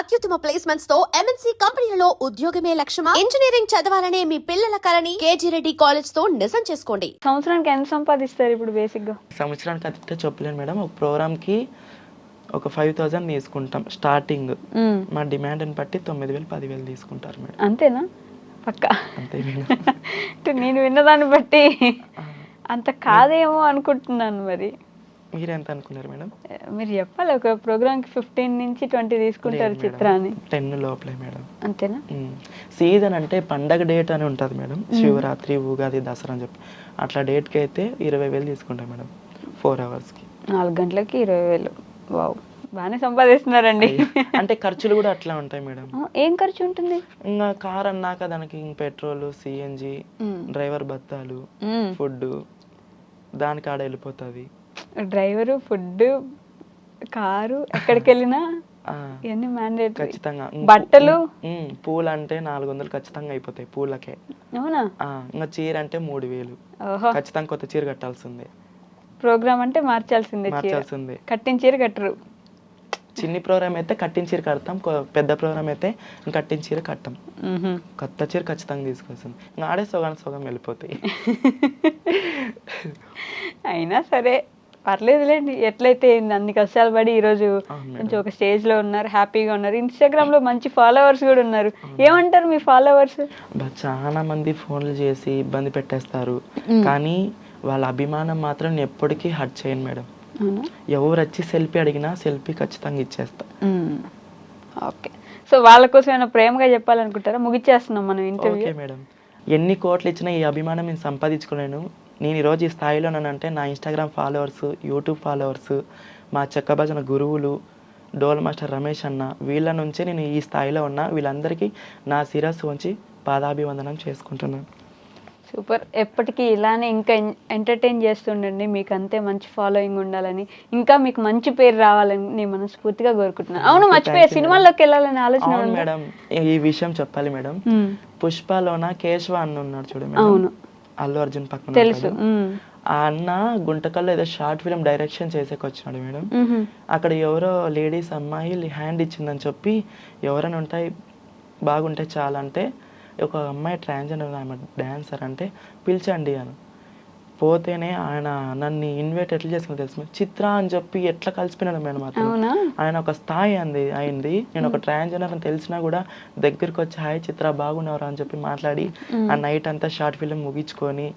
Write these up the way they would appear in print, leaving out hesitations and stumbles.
అత్యుత్తమ ప్లేస్మెంట్స్ తో ఎంఎన్సీ కంపెనీలలో ఉద్యోగమే లక్ష్యమా? ఇంజనీరింగ్ చదవాలనే మీ పిల్లల కలని కేజీ రెడ్డి కాలేజ్ తో నిజం చేసుకోండి. సంవత్సరానికి ఎంత సంపాదిస్తారు ఇప్పుడు బేసిక్ గా? సంవత్సరానికి అయితే చెప్పలేను మేడం. ఒక ప్రోగ్రామ్ కి ఒక 5,000 తీసుకుంటాం స్టార్టింగ్. మా డిమాండ్ ని బట్టి 9,000 10,000 తీసుకుంటారు మేడం. అంతేనా? పక్కా అంతే మేడం. నేను విన్నదాన్ని బట్టి అంత కాదేమో అనుకుంటున్నాను. మరి మీరు ఎంత అనుకున్నారు మేడం? మీరు చెప్పాలి. ఒక ప్రోగ్రామ్ కి 15 నుంచి 20 తీసుకుంటారు చిత్రాన్ని. 10 లోపలే మేడం. అంతేనా? సీజన్ అంటే పండగ డేట్ అని ఉంటుంది మేడం. శివరాత్రి, ఉగాది, దసరా అని చెప్పి అట్లా డేట్ కి అయితే 20,000 తీసుకుంటాం మేడం 4 hours కి. 4 గంటలకి 20,000. వావ్, బాగానే సంపాదిస్తున్నారండి. అంటే ఖర్చులు కూడా అట్లా ఉంటాయి మేడం. ఏం ఖర్చు ఉంటుంది? ఇంకా కార్ అన్నాక దానికి పెట్రోల్, సిఎన్జి, డ్రైవర్ బత్తాలు, ఫుడ్ దానికి ఆడ వెళ్ళిపోతుంది. డ్రైవరు, ఫుడ్, కారు, ఎక్కడికి వెళ్ళినా ఇవన్నీ మ్యాండేటరీ ఖచ్చితంగా. బట్టలు, పూలు అంటే 400 ఖచ్చితంగా అయిపోతాయి పూలకే. అవునా? ఇంకా చీర అంటే 3,000 ఖచ్చితంగా. కొత్త చీర కట్టాల్సిందే. ప్రోగ్రామ్ అంటే మార్చాల్సిందే. కట్టిన చీర కట్టరు. చిన్ని ప్రోగ్రామ్ అయితే కట్టిన చీర కడతాం, పెద్ద ప్రోగ్రామ్ అయితే కట్టిన చీర కట్టాం. కొత్త చీర ఖచ్చితంగా తీసుకోవాల్సింది. ఇంకా ఆడే సగం వెళ్ళిపోతాయి. అయినా సరే పర్లేదులేండి. ఎట్లయితే అన్ని కష్టాలు పడి ఈరోజు కొంచెం ఒక స్టేజ్ లో ఉన్నారు, హ్యాపీగా ఉన్నారు. ఇన్స్టాగ్రామ్ లో మంచి ఫాలోవర్స్ కూడా ఉన్నారు. ఏమంటారు మీ ఫాలోవర్స్? చాలా మంది ఫోన్లు చేసి ఇబ్బంది పెట్టేస్తారు, కానీ వాళ్ళ అభిమానం మాత్రం నేను ఎప్పటికీ హర్ట్ చేయను మేడం. ఎవరు వచ్చి సెల్ఫీ అడిగినా సెల్ఫీ ఖచ్చితంగా ఇచ్చేస్తా. ఓకే, సో వాళ్ళ కోసం ఏమైనా ప్రేమగా చెప్పాలనుకుంటారా? ముగిచ్చేస్తున్నాం మనం ఇంటర్వ్యూ. Okay madam. ఎన్ని కోట్లు ఇచ్చినా ఈ అభిమానం నేను సంపాదించుకోలేను. నేను ఈరోజు ఈ స్థాయిలో ఉన్నానంటే నా ఇన్స్టాగ్రామ్ ఫాలోవర్స్, యూట్యూబ్ ఫాలోవర్స్, మా చెక్క భజన గురువులు, డోల్ మాస్టర్ రమేష్ అన్న, వీళ్ళ నుంచే నేను ఈ స్థాయిలో ఉన్నా. వీళ్ళందరికీ నా శిరస్సు ఉంచి పాదాభివందనం చేసుకుంటున్నాను. సూపర్. ఎప్పటికీ ఇలానే ఇంకా ఎంటర్టైన్ చేస్తుండండి. మీకు అంతే మంచి ఫాలోయింగ్ ఉండాలని, ఇంకా మీకు మంచి పేరు రావాలని నేను మనస్ఫూర్తిగా కోరుకుంటున్నాను. అవును, మర్చిపోయా, సినిమాల్లోకి వెళ్ళాలని ఆలోచన మేడం. ఈ విషయం చెప్పాలి మేడం. పుష్పలోన కేశవ అన్న ఉన్నాడు చూడు, అవును, అల్లు అర్జున్ పక్కన తెలుసు. ఆ అన్న గుంటకల్లో ఏదో షార్ట్ ఫిల్మ్ డైరెక్షన్ చేసేకి వచ్చినాడు మేడం. అక్కడ ఎవరో లేడీస్ అమ్మాయి హ్యాండ్ ఇచ్చిందని చెప్పి ఎవరైనా ఉంటాయి బాగుంటాయి చాలా అంటే, ఒక అమ్మాయి ట్రాన్స్జెండర్ ఆమె డాన్సర్ అంటే పిలిచండి అని పోతేనే ఆయన నన్ను ఇన్వైట్ ఎట్లా చేసుకుని తెలుసు, చిత్ర అని చెప్పి ఎట్లా కలిసిపోయినాడు మేడం. అతను ఆయన ఒక స్థాయి అయింది. నేను ఒక ట్రాన్స్జెండర్ అని తెలిసినా కూడా దగ్గరికి వచ్చి హాయ్ చిత్ర బాగున్నారా అని చెప్పి మాట్లాడి ఆ నైట్ అంతా షార్ట్ ఫిల్మ్ ముగించుకొని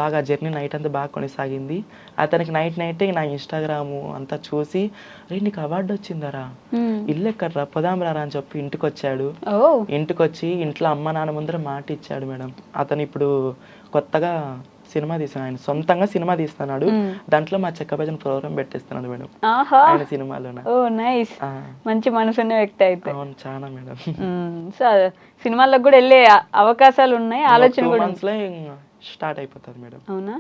బాగా జర్నీ నైట్ అంతా బాగా కొనసాగింది. అతనికి నైట్ నా ఇన్స్టాగ్రామ్ అంతా చూసి రే నీకు అవార్డు వచ్చిందరా, ఇల్లు ఎక్కడరా, పొదాం రా అని చెప్పి ఇంటికి వచ్చాడు. ఇంటికి వచ్చి ఇంట్లో అమ్మ నాన్న ముందర మాట ఇచ్చాడు మేడం. అతను ఇప్పుడు కొత్తగా సినిమా తీసాను, ఆయన సొంతంగా సినిమా తీస్తున్నాడు. దాంట్లో మా చెక్క భజన ప్రోగ్రామ్ పెట్టేస్తున్నాడు మేడం ఆయన సినిమాలో. మంచి మనసున్న వ్యక్తి అయితే. అవును, చాలా మేడం. సో సినిమాలకు కూడా వెళ్ళే అవకాశాలు ఉన్నాయి, ఆలోచన కూడా స్టార్ట్ అయిపోతుంది మేడం. అవునా?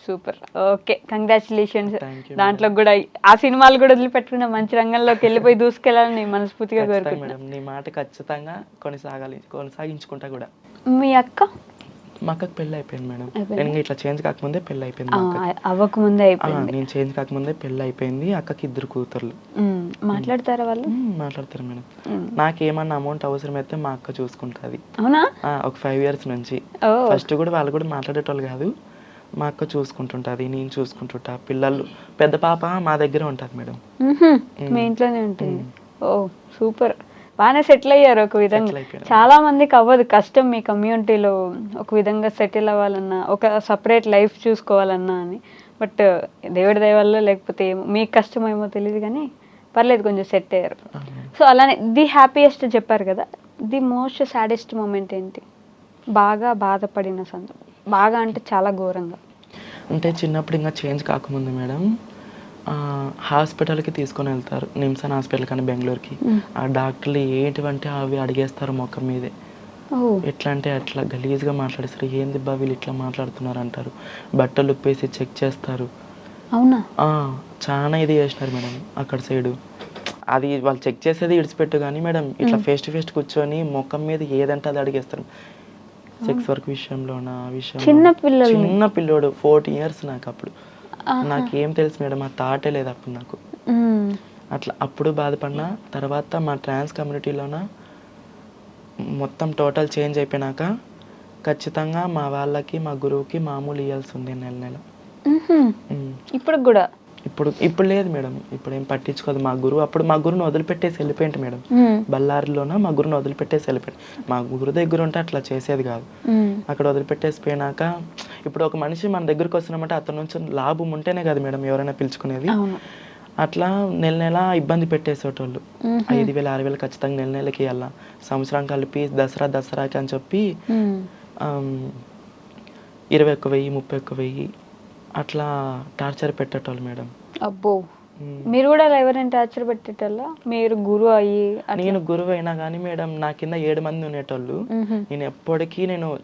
సూపర్. Okay, congratulations. దాంట్లో కూడా ఆ సినిమాలు కూడా వదిలిపెట్టుకున్న మంచి రంగంలోకి వెళ్ళిపోయి దూసుకెళ్ళాలని మనస్ఫూర్తిగా కోరుకుంటున్నాను. నీ మాట ఖచ్చితంగా కొనసాగించుకుంటా కూడా. మీ అక్క? మా అక్కకి పెళ్ళి అయిపోయింది మేడం. నేను ఇట్లా చేంజ్ కాకముందే పెళ్ళి అయిపోయింది. అవ్వకముందే అయిపోయింది. నేను చేంజ్ కాకముందే పెళ్ళి అయిపోయింది. అక్కకి 2 కూతుర్లు. మాట్లాడతారా వాళ్ళు? మాట్లాడతారు మేడం. నాకేమన్నా అమౌంట్ అవసరం అయితే మా అక్క చూసుకుంటుంది. అవునా? ఒక 5 years నుంచి. ఫస్ట్ కూడా వాళ్ళు కూడా మాట్లాడేటోళ్ళు కాదు, మా అక్క చూసుకుంటుంటది, నేను చూసుకుంటుంటా. పిల్లలు పెద్ద పాప మా దగ్గర ఉంటుంది మేడం. మీ ఇంట్లోనే ఉంటుంది. ఓ సూపర్, బాగానే సెటిల్ అయ్యారు ఒక విధంగా. చాలా మందికి అవ్వదు, కష్టం మీ కమ్యూనిటీలో ఒక విధంగా సెటిల్ అవ్వాలన్నా, ఒక సపరేట్ లైఫ్ చూసుకోవాలన్నా అని. బట్ దేవుడి దయ వల్ల లేకపోతే మీకు కష్టమేమో తెలియదు, కానీ పర్లేదు కొంచెం సెట్ అయ్యారు. సో అలానే ది హ్యాపీయెస్ట్ చెప్పారు కదా, ది మోస్ట్ సాడెస్ట్ మూమెంట్ ఏంటి? బాగా బాధపడిన సందర్భం, బాగా అంటే చాలా ఘోరంగా. అంటే చిన్నప్పుడు ఇంకా చేంజ్ కాకముందు మేడం హాస్పిటల్కి తీసుకొని వెళ్తారు, నిమ్సన్ హాస్పిటల్ కానీ బెంగళూరుకి. ఆ డాక్టర్లు ఏంటివంటే అవి అడిగేస్తారు ముఖం మీదే. ఎట్లా అంటే అట్లా గలీజ్గా మాట్లాడేస్తారు. ఏంది బా వీళ్ళు ఇట్లా మాట్లాడుతున్నారు అంటారు. బట్టలు ఉప్పేసి చెక్ చేస్తారు. అవునా? చాలా ఇది చేసినారు మేడం అక్కడ సైడు. అది వాళ్ళు చెక్ చేసేది ఇడిచిపెట్టు కానీ మేడం, ఇట్లా ఫేస్ టు ఫేస్ కూర్చొని ముఖం మీద ఏదంటే అది అడిగేస్తారు. సెక్స్ వర్క్ విషయంలో ఆ విషయం. చిన్న పిల్లోడు 14 years నాకు అప్పుడు. నాకేం తెలుసు మేడం, ఆ థాటే లేదు అప్పుడు నాకు. అట్లా అప్పుడు బాధపడినా. తర్వాత మా ట్రాన్స్ కమ్యూనిటీలోన మొత్తం టోటల్ చేంజ్ అయిపోయినాక ఖచ్చితంగా మా వాళ్ళకి మా గురువుకి మామూలు ఇవ్వాల్సి ఉంది నెల నెల. ఇప్పుడు కూడా ఇప్పుడు లేదు మేడం, ఇప్పుడు ఏం పట్టించుకోదు మా గురువు. అప్పుడు మా గురువుని వదిలిపెట్టేసి వెళ్ళిపోయింది మేడం. బళ్ళారిలోన మా గురువుని వదిలిపెట్టేసి వెళ్ళిపోయింది. మా గురు దగ్గర ఉంటే అట్లా చేసేది కాదు. అక్కడ వదిలిపెట్టేసి పోయినాక ఇప్పుడు ఒక మనిషి మన దగ్గరకు వస్తున్నామంటే అతని నుంచి లాభం ఉంటేనే కదా మేడం ఎవరైనా పిలుచుకునేది. అట్లా నెల నెల ఇబ్బంది పెట్టేసేటోళ్ళు. 5,000 6,000 ఖచ్చితంగా నెల నెలకి ఇవ్వాల, సంవత్సరం కలిపి దసరాకి అని చెప్పి 21,000 31,000 అట్లా టార్చర్ పెట్టేటోళ్ళు మేడం. అబ్బో, మీరు కూడా అలా ఎవరైనా టార్చర్ పెట్టేటోళ్ళ? మీరు గురువు అయ్యి నేను గురువు అయినా కానీ మేడం నా కింద 7 మంది ఉండేటోళ్ళు. నేను ఎప్పటికీ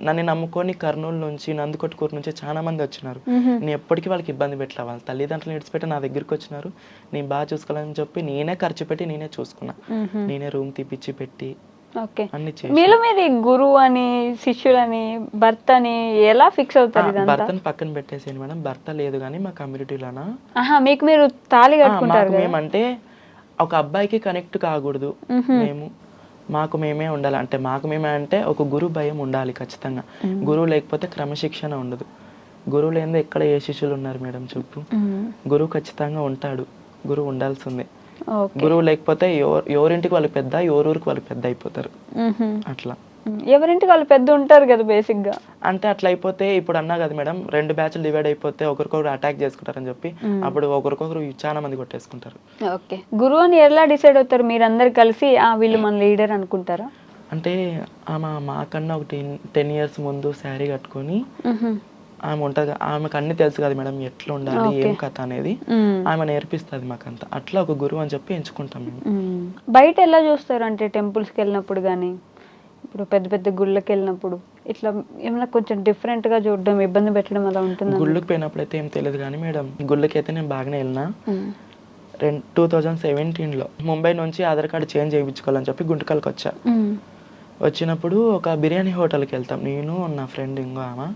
నన్ను నమ్ముకొని కర్నూలు నుంచి నందికొట్కూరు నుంచి చాలా మంది వచ్చినారు. నేను ఎప్పటికీ వాళ్ళకి ఇబ్బంది పెట్టలే. వాళ్ళ తల్లిదండ్రులు విడిచిపెట్టి నా దగ్గరికి వచ్చినారు. నేను బాగా చూసుకోవాలని చెప్పి నేనే ఖర్చు పెట్టి నేనే చూసుకున్నా. నేనే రూమ్ తీపిచ్చి పెట్టి అన్ని చేసి. మీలో మీది గురువు అని శిష్యులని భర్త అని ఎలా ఫిక్స్ అవుతారు? భర్తను పక్కన పెట్టేసాను మేడం. భర్త లేదు కానీ మా కమ్యూనిటీలోన మీకు మీరు తాళి కట్టుకుంటారు. మేమంటే ఒక అబ్బాయికి కనెక్ట్ కాకూడదు, మాకు మేమే ఉండాలి. అంటే మాకు మేమే అంటే ఒక గురువు భయం ఉండాలి ఖచ్చితంగా. గురువు లేకపోతే క్రమశిక్షణ ఉండదు. గురువు లేనిదే ఎక్కడ ఏ శిష్యులు ఉన్నారు మేడం చుట్టూ? గురువు ఖచ్చితంగా ఉంటాడు, గురువు ఉండాల్సిందే. గురువు లేకపోతే ఎవరింటికి వాళ్ళు పెద్ద, ఎవరూరికి వాళ్ళు పెద్ద అయిపోతారు. అట్లా ఎవరింటికి వాళ్ళు పెద్ద ఉంటారు కదా బేసిక్ గా. అంటే అట్లా అయిపోతే ఇప్పుడు అన్నా కదా మేడం, 2 బ్యాచ్లు డివైడ్ అయిపోతే ఒకరికొకరు అటాక్ చేసుకుంటారని చెప్పి అప్పుడు ఒకరికొకరు చాలా మంది కొట్టేసుకుంటారు. ఓకే, గురువు అని ఎలా డిసైడ్ అవుతారు? మీరు అందరు కలిసి వీళ్ళు మన లీడర్ అనుకుంటారా? అంటే ఆమె మాకన్నా ఒక 10 years ముందు శారీ కట్టుకొని ఆమె ఉంటుంది. ఆమెకు అన్ని తెలుసు కదా మేడం, ఎట్లా ఉండాలి ఏం కథ అనేది ఆమె నేర్పిస్తుంది మాకంతా. అట్లా ఒక గురువు అని చెప్పి ఎంచుకుంటాం మేము. బయట ఎలా చూస్తారు అంటే టెంపుల్స్కి వెళ్ళినప్పుడు కానీ ఇప్పుడు పెద్ద పెద్ద గుళ్ళకి వెళ్ళినప్పుడు ఇట్లా ఏమైనా కొంచెం డిఫరెంట్ గా చూడడం, ఇబ్బంది పెట్టడం అలా ఉంటుంది? గుళ్ళకి పోయినప్పుడు అయితే ఏం తెలియదు కానీ మేడం, గుళ్ళకి అయితే నేను బాగానే వెళ్ళినా. 2017లో ముంబై నుంచి ఆధార్ కార్డు చేంజ్ చేయించుకోవాలని చెప్పి గుంటకల్కి వచ్చా. వచ్చినప్పుడు ఒక బిర్యానీ హోటల్కి వెళ్తాం నేను నా ఫ్రెండ్ ఇంకో ఆమె.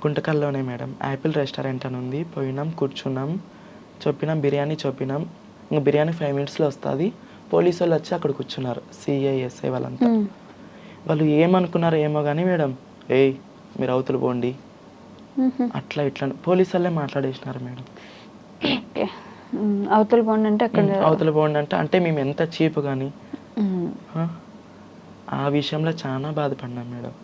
గుంటకల్లోనే మేడం యాపిల్ రెస్టారెంట్ అని ఉంది. పోయినాం, కూర్చున్నాం, బిర్యానీ చెప్పినాం. ఇంకా బిర్యానీ 5 minutesలో వస్తుంది. పోలీసు వాళ్ళు వచ్చి అక్కడ కూర్చున్నారు, సిఐ ఎస్ఐ వాళ్ళంతా. వాళ్ళు ఏమనుకున్నారు ఏమో కానీ మేడం, ఏయ్ మీరు అవతల పోండి అట్లా ఇట్లా పోలీసు వాళ్ళే మాట్లాడేసినారు మేడం. అవతల పోండి అంటే అవతల పోండి అంటే మేము ఎంత చీప్ కానీ ఆ విషయంలో చాలా బాధపడినాం మేడం.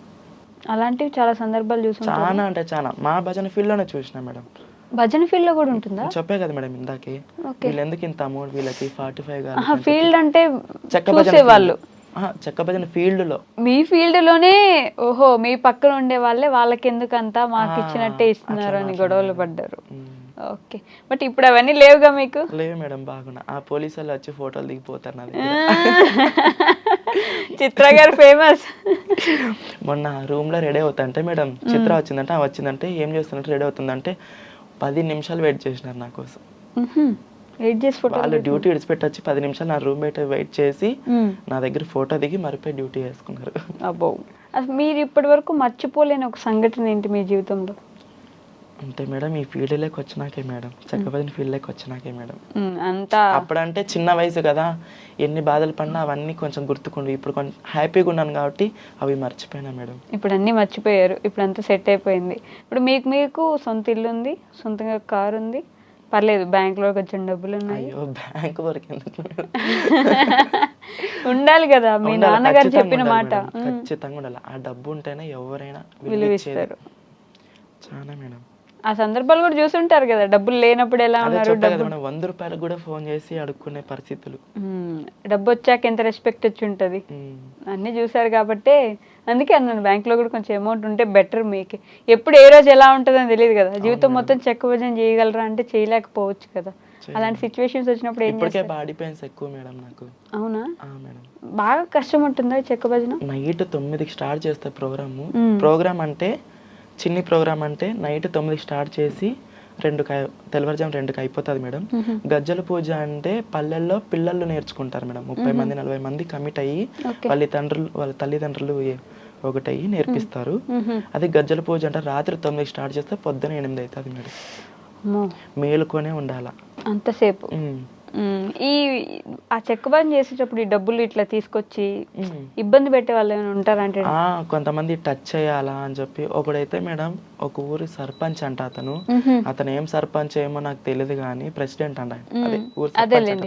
అలాంటివి చాలా సందర్భాలు చూసాం. చాలా అంటే చాలా. మా భజన ఫీల్డ్ లోనే చూసినా మేడం. భజన ఫీల్డ్ లో కూడా ఉంటుందా? చెప్పే కదా మేడం ఇందాకే, వీళ్ళు ఎందుకు ఇంత అమౌంట్ వీళ్ళకి 45 ఫీల్డ్ అంటే చెక్క భజన ఫీల్డ్ లో. మీ ఫీల్డ్ లోనే ఓహో, మీ పక్కన ఉండే వాళ్ళకి ఎందుకు అంతా మాకు ఇచ్చినట్టే ఇస్తున్నారు అని గొడవలు పడ్డారు. ఓకే, బట్ ఇప్పుడు అవన్నీ లేవుగా మీకు? లేవు మేడం, బాగున్నా. ఆ పోలీసు వాళ్ళు వచ్చి ఫోటోలు దిగిపోతారు నాది. చిత్ర గారు ఫేమస్. మొన్న రూమ్ లో రెడీ అవుతుంటే మేడం, చిత్ర వచ్చిందంటే ఏం చేస్తున్నట్టు రెడీ అవుతుందంటే 10 నిమిషాలు వెయిట్ చేసినారు నా కోసం. వాళ్ళు డ్యూటీ విడిచిపెట్టి వచ్చి 10 నిమిషాలు నా రూమ్ బయట వెయిట్ చేసి నా దగ్గర ఫోటో దిగి మరిపోయి డ్యూటీ వేసుకున్నారు. అబ్బో, మీరు ఇప్పటి వరకు మర్చిపోలేని ఒక సంఘటన ఏంటి మీ జీవితంలో? అంటే మేడం ఈ ఫీల్డ్లోకి వచ్చినాకే మేడం, చక్కపతిని ఫీల్డ్లోకి వచ్చినాకే మేడం. అంతా అప్పుడంటే చిన్న వయసు కదా, ఎన్ని బాధలు పడినా అవన్నీ కొంచెం గుర్తుకుండు. ఇప్పుడు కొంచెం హ్యాపీగా ఉన్నాను కాబట్టి అవి మర్చిపోయినా మేడం. ఇప్పుడు అన్నీ మర్చిపోయారు, ఇప్పుడు అంతా సెట్ అయిపోయింది. ఇప్పుడు మీకు సొంత ఇల్లు ఉంది, సొంతంగా కారు ఉంది, పర్లేదు, బ్యాంకులో కొంచెం డబ్బులు ఉన్నాయి. అయ్యో బ్యాంక్ వరకు ఎందుకు ఉండాలి కదా, మీ నాన్నగారు చెప్పిన మాట. ఖచ్చితంగా ఉండాలి. ఆ డబ్బు ఉంటేనే ఎవరైనా విలువిస్తారు. చాలా మేడం. ఆ సందర్భాలు కూడా చూసుంటారు కదా, డబ్బులు లేనప్పుడు ఎలా ఉన్నారు. 100 రూపాయలకు కూడా ఫోన్ చేసి అడుక్కునే పరిస్థితులు. డబ్బు వచ్చాక ఎంత రెస్పెక్ట్ వచ్చి ఉంటది, అన్ని చూసారు కాబట్టి అందుకే అన్నాను బ్యాంక్ లో కూడా కొంచెం అమౌంట్ ఉంటే బెటర్. మీకు ఎప్పుడు ఏ రోజు ఎలా ఉంటుందని తెలియదు కదా, జీవితం మొత్తం చెక్క భజన చేయగలరా అంటే చేయలేకపోవచ్చు కదా. అలాంటి సిచ్యువేషన్స్ వచ్చినప్పుడు ఏం చేస్తారు? బాడీ పెయిన్స్ ఎక్కువ మేడం నాకు. అవునా మేడం, బాగా కష్టం ఉంటుందా చెక్క భజన? నైట్ 9కి స్టార్ట్ చేస్తే ప్రోగ్రామ్ అంటే చిన్ని ప్రోగ్రామ్ అంటే నైట్ 9కి స్టార్ట్ చేసి తెల్లవారుజాము 2కి అయిపోతుంది మేడం. గజ్జల పూజ అంటే పల్లెల్లో పిల్లలు నేర్చుకుంటారు మేడం. 30 మంది 40 మంది కమిట్ అయ్యి వాళ్ళ తల్లిదండ్రులు ఒకటయ్యి నేర్పిస్తారు. అది గజ్జల పూజ అంటే రాత్రి 9కి స్టార్ట్ చేస్తే పొద్దున 8 అవుతుంది మేడం. మేలుకొనే ఉండాల అంతసేపు. ఈ ఆ చెక్ బంద్ చేసేటప్పుడు ఈ డబ్బులు ఇట్లా తీసుకొచ్చి ఇబ్బంది పెట్టే వాళ్ళు ఏమైనా ఉంటారంటే కొంతమంది టచ్ చేయాలా అని చెప్పి ఒకడైతే మేడం ఒక ఊరి సర్పంచ్ అంట అతను ఏం సర్పంచ్ ఏమో నాకు తెలియదు కానీ ప్రెసిడెంట్ అంట అదే ఊరి సర్పంచ్ అంట.